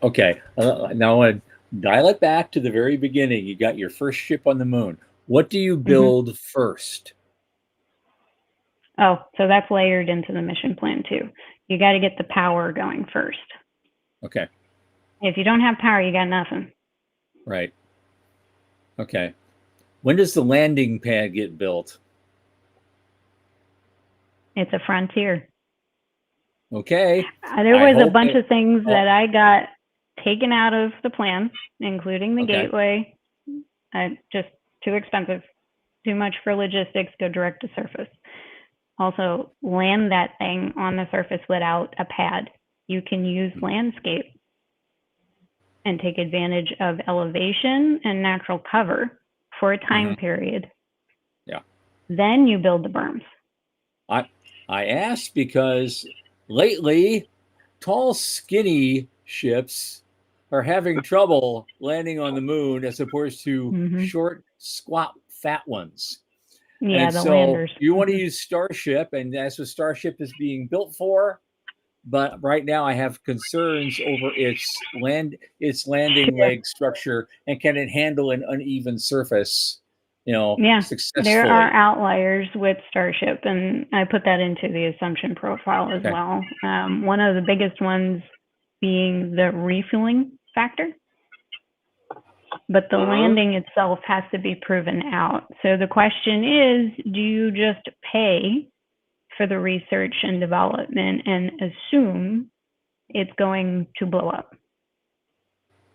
Okay. Now I want to dial it back to the very beginning. You got your first ship on the moon. What do you hmm build first? Oh, so that's layered into the mission plan too. You got to get the power going first. Okay. If you don't have power, you got nothing. Right. Okay. When does the landing pad get built? It's a frontier. Okay. There I was a hope bunch it. of things Oh, that I got taken out of the plan, including the okay. gateway. Just too expensive, too much for logistics, go direct to surface. Also, land that thing on the surface without a pad. You can use landscape and take advantage of elevation and natural cover for a time hmm period. Yeah. Then you build the berms. I I asked because lately tall, skinny ships are having trouble landing on the moon as opposed to hmm short, squat, fat ones. Yeah, And the so landers. you want to use Starship, and that's what Starship is being built for. But right now, I have concerns over its landing leg structure, and can it handle an uneven surface, Yeah, there are successfully? outliers with Starship, and I put that into the assumption profile as Okay. well. One of the biggest ones being the refueling factor, but the Mm-hmm. landing itself has to be proven out. So the question is, do you just pay for the research and development and assume it's going to blow up?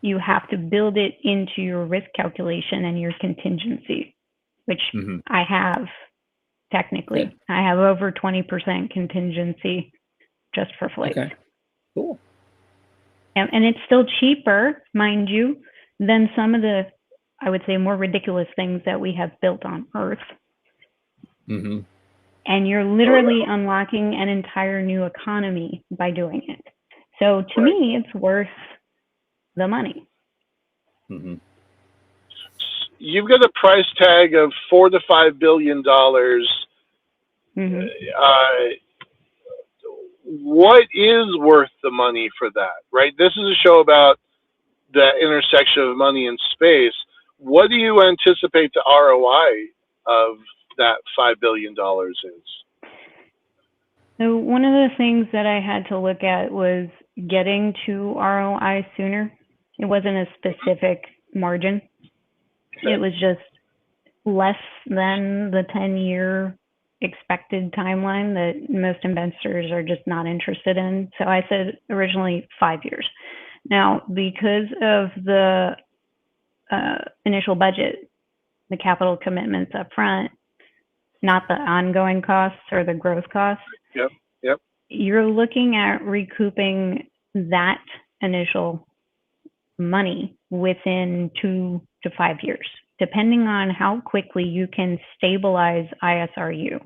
You have to build it into your risk calculation and your contingency, which hmm I have Good. technically. I have over 20% contingency just for flights. Okay. Cool. And it's still cheaper, mind you, than some of the, I would say, more ridiculous things that we have built on Earth. hmm And you're Oh yeah. literally unlocking an entire new economy by doing it. So to Right. me, it's worth the money. hmm You've got a price tag of $4 to $5 billion. Mm-hmm. Uh, what is worth the money for that? Right. This is a show about the intersection of money and space. What do you anticipate the ROI of that $5 billion is? So one of the things that I had to look at was getting to ROI sooner. It wasn't a specific margin. It Okay. was just less than the 10-year expected timeline that most investors are just not interested in. So I said originally 5 years. Now, because of the initial budget, the capital commitments up front, not the ongoing costs or the growth costs, Yep. Yep. you're looking at recouping that initial money within 2 to 5 years, depending on how quickly you can stabilize ISRU,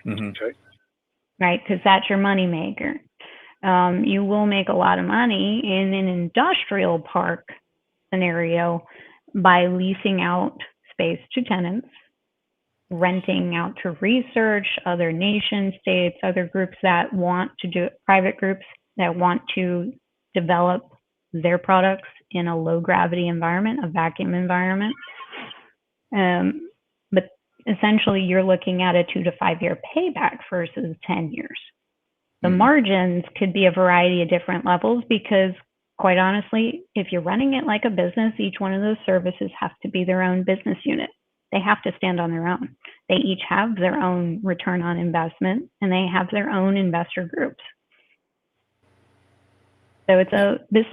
hmm Okay. right? Because that's your money maker. You will make a lot of money in an industrial park scenario by leasing out space to tenants, renting out to research, other nation states, other groups that want to do it, private groups that want to develop their products in a low gravity environment, a vacuum environment. But essentially, you're looking at a 2 to 5 year payback versus 10 years. The hmm margins could be a variety of different levels because, quite honestly, if you're running it like a business, each one of those services has to be their own business unit. They have to stand on their own. They each have their own return on investment and they have their own investor groups. So Yeah. this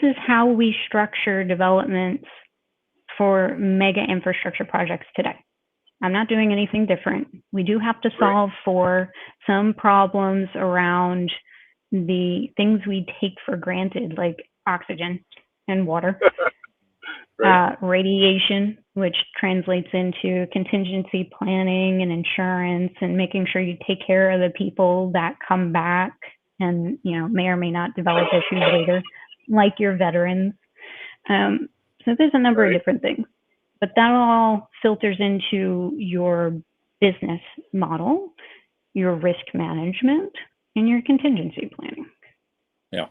is how we structure developments for mega infrastructure projects today. I'm not doing anything different. We do have to Right. solve for some problems around the things we take for granted, like oxygen and water, Right. radiation, which translates into contingency planning and insurance and making sure you take care of the people that come back and may or may not develop issues later, like your veterans. So there's a number of Right. different things, but that all filters into your business model, your risk management, and your contingency planning. Yeah.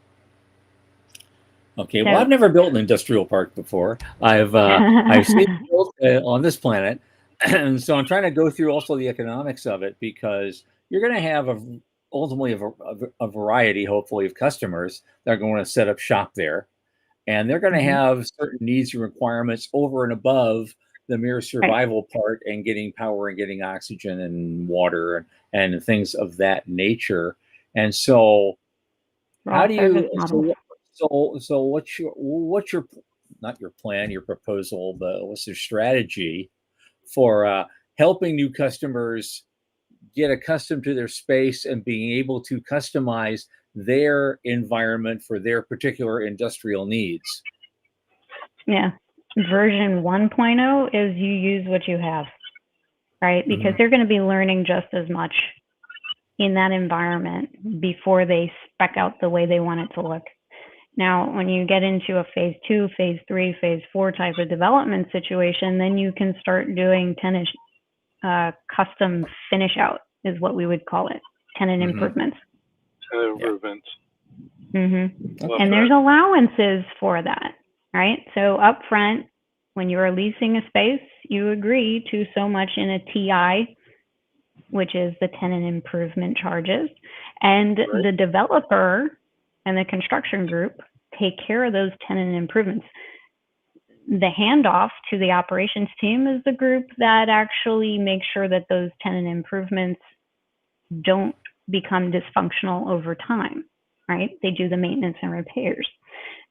Okay, well, I've never built an industrial park before. I've seen it built on this planet, and so I'm trying to go through also the economics of it, because you're going to have ultimately a variety, hopefully, of customers that are going to set up shop there, and they're going to Mhm. have certain needs and requirements over and above the mere Right. survival part and getting power and getting oxygen and water and things of that nature. And so how Raw do service you models. so what's your not your plan, your proposal, but what's your strategy for helping new customers get accustomed to their space and being able to customize their environment for their particular industrial needs? Yeah. Version 1.0 is you use what you have, right? Because Mhm. they're going to be learning just as much in that environment before they spec out the way they want it to look. Now, when you get into a phase 2, phase 3, phase 4 type of development situation, then you can start doing tenant custom finish out, is what we would call it, tenant Mhm. improvements. Yeah. Improvements. Okay. Love And there's that. allowances for that, right? So up front, when you are leasing a space, you agree to so much in a TI, which is the tenant improvement charges, and Right. the developer and the construction group take care of those tenant improvements. The handoff to the operations team is the group that actually makes sure that those tenant improvements don't become dysfunctional over time, right? They do the maintenance and repairs.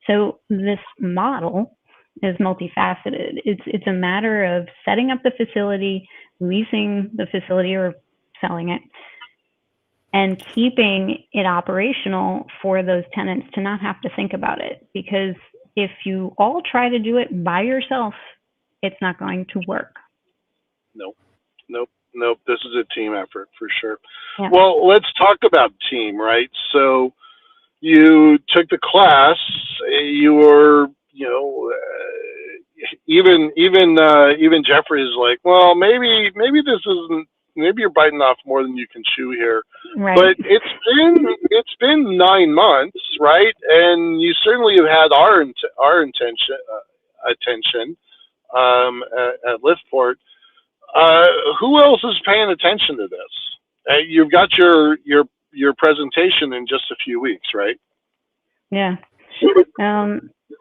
So this model is multifaceted. It's a matter of setting up the facility, leasing the facility or selling it, and keeping it operational for those tenants to not have to think about it. Because if you all try to do it by yourself, it's not going to work. Nope. Nope. Nope. This is a team effort for sure. Yeah. Well, let's talk about team, right? So you took the class. You were, even Jeffrey is like, well, maybe this isn't. Maybe you're biting off more than you can chew here. Right. But it's been 9 months, right? And you certainly have had our attention at LiftPort. Who else is paying attention to this? You've got your presentation in just a few weeks, right? Yeah.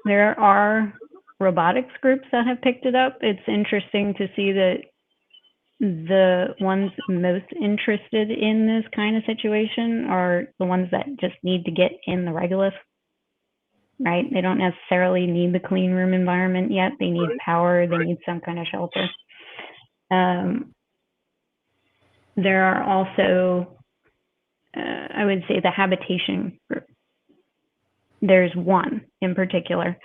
There are robotics groups that have picked it up. It's interesting to see that the ones most interested in this kind of situation are the ones that just need to get in the regolith, right? They don't necessarily need the clean room environment yet. They need power. They need some kind of shelter. There are also, I would say, the habitation group. There's one in particular.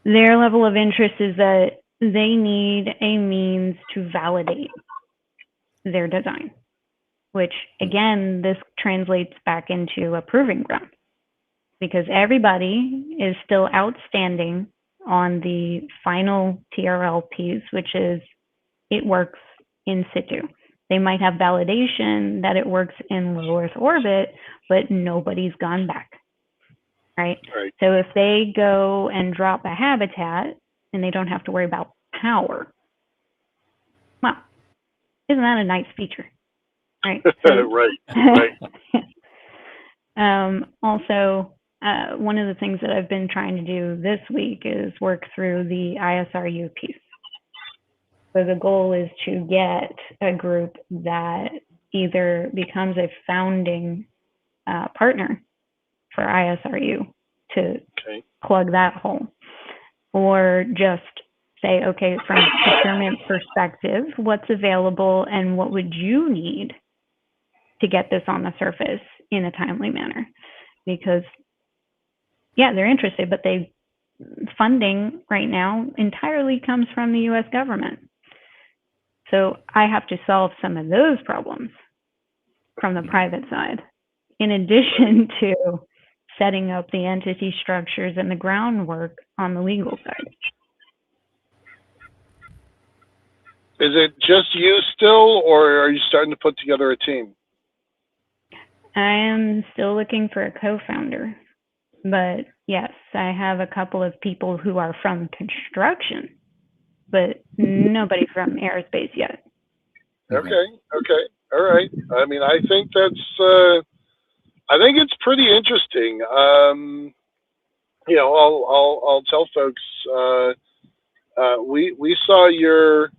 Their level of interest is that they need a means to validate their design, which again, this translates back into a proving ground because everybody is still outstanding on the final TRL piece, which is it works in situ. They might have validation that it works in low Earth orbit, but nobody's gone back, right? Right. So if they go and drop a habitat and they don't have to worry about power, well, isn't that a nice feature, right? So, Right. also, one of the things that I've been trying to do this week is work through the ISRU piece. So the goal is to get a group that either becomes a founding partner for ISRU to plug that hole, or just say, okay, from a procurement perspective, what's available and what would you need to get this on the surface in a timely manner? Because, yeah, they're interested, but funding right now entirely comes from the U.S. government. So I have to solve some of those problems from the private side, in addition to setting up the entity structures and the groundwork on the legal side. Is it just you still, or are you starting to put together a team? I am still looking for a co-founder. But yes, I have a couple of people who are from construction, but nobody from aerospace yet. Okay. Okay. All right. I mean, I think that's. I think it's pretty interesting. You know, I'll tell folks. We saw your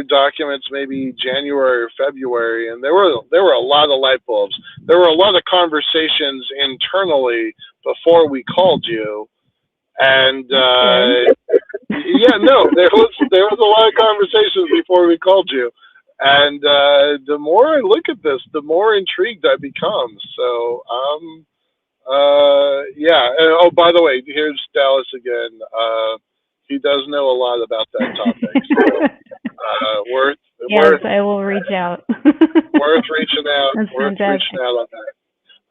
documents maybe January or February, and there were a lot of light bulbs. There were a lot of conversations internally before we called you, and yeah, no, there was a lot of conversations before we called you, and the more I look at this, the more intrigued I become. So yeah. And, oh, by the way, here's Dallas again. He does know a lot about that topic. So, yes, I will reach out. worth reaching out. That's Worth fantastic. reaching out on that.